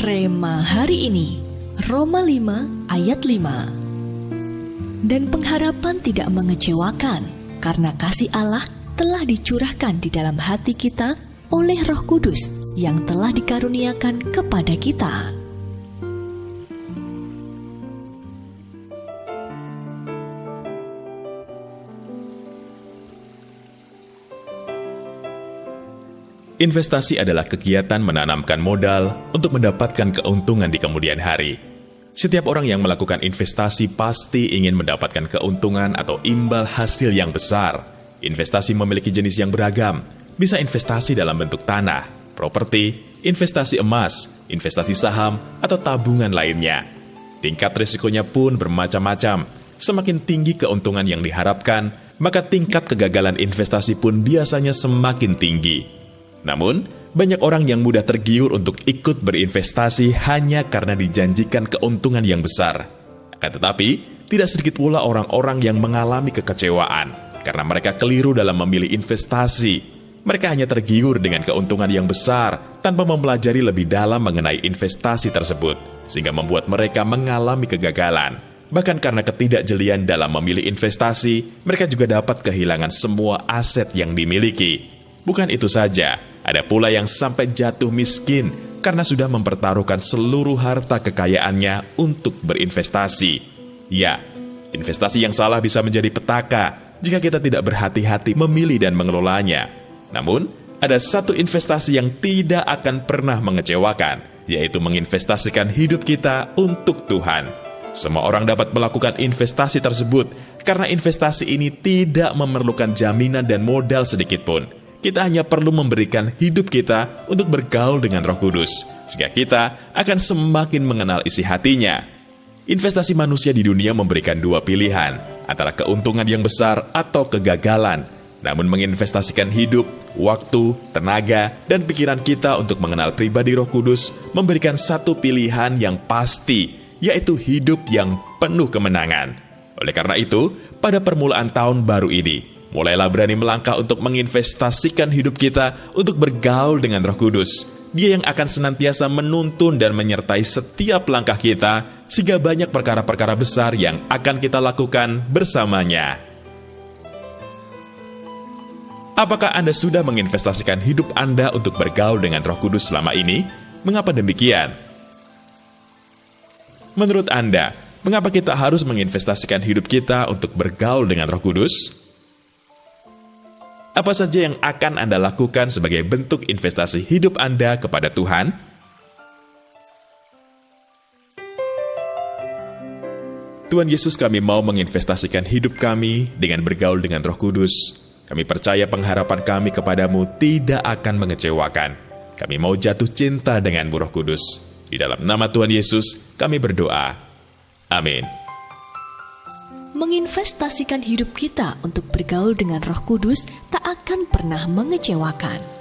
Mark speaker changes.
Speaker 1: Rema hari ini, Roma 5 ayat 5. Dan pengharapan tidak mengecewakan, karena kasih Allah telah dicurahkan di dalam hati kita oleh Roh Kudus yang telah dikaruniakan kepada kita.
Speaker 2: Investasi adalah kegiatan menanamkan modal untuk mendapatkan keuntungan di kemudian hari. Setiap orang yang melakukan investasi pasti ingin mendapatkan keuntungan atau imbal hasil yang besar. Investasi memiliki jenis yang beragam, bisa investasi dalam bentuk tanah, properti, investasi emas, investasi saham, atau tabungan lainnya. Tingkat risikonya pun bermacam-macam. Semakin tinggi keuntungan yang diharapkan, maka tingkat kegagalan investasi pun biasanya semakin tinggi. Namun, banyak orang yang mudah tergiur untuk ikut berinvestasi hanya karena dijanjikan keuntungan yang besar. Akan tetapi, tidak sedikit pula orang-orang yang mengalami kekecewaan karena mereka keliru dalam memilih investasi. Mereka hanya tergiur dengan keuntungan yang besar tanpa mempelajari lebih dalam mengenai investasi tersebut, sehingga membuat mereka mengalami kegagalan. Bahkan karena ketidakjelian dalam memilih investasi, mereka juga dapat kehilangan semua aset yang dimiliki. Bukan itu saja, ada pula yang sampai jatuh miskin karena sudah mempertaruhkan seluruh harta kekayaannya untuk berinvestasi. Ya, investasi yang salah bisa menjadi petaka jika kita tidak berhati-hati memilih dan mengelolanya. Namun, ada satu investasi yang tidak akan pernah mengecewakan, yaitu menginvestasikan hidup kita untuk Tuhan. Semua orang dapat melakukan investasi tersebut karena investasi ini tidak memerlukan jaminan dan modal sedikit pun. Kita hanya perlu memberikan hidup kita untuk bergaul dengan Roh Kudus, sehingga kita akan semakin mengenal isi hatinya. Investasi manusia di dunia memberikan dua pilihan, antara keuntungan yang besar atau kegagalan. Namun menginvestasikan hidup, waktu, tenaga, dan pikiran kita untuk mengenal pribadi Roh Kudus memberikan satu pilihan yang pasti, yaitu hidup yang penuh kemenangan. Oleh karena itu, pada permulaan tahun baru ini, mulailah berani melangkah untuk menginvestasikan hidup kita untuk bergaul dengan Roh Kudus. Dia yang akan senantiasa menuntun dan menyertai setiap langkah kita, sehingga banyak perkara-perkara besar yang akan kita lakukan bersamanya. Apakah Anda sudah menginvestasikan hidup Anda untuk bergaul dengan Roh Kudus selama ini? Mengapa demikian? Menurut Anda, mengapa kita harus menginvestasikan hidup kita untuk bergaul dengan Roh Kudus? Apa saja yang akan Anda lakukan sebagai bentuk investasi hidup Anda kepada Tuhan? Tuhan Yesus, kami mau menginvestasikan hidup kami dengan bergaul dengan Roh Kudus. Kami percaya pengharapan kami kepadamu tidak akan mengecewakan. Kami mau jatuh cinta dengan Roh Kudus. Di dalam nama Tuhan Yesus, kami berdoa. Amin.
Speaker 1: Menginvestasikan hidup kita untuk bergaul dengan Roh Kudus tak akan pernah mengecewakan.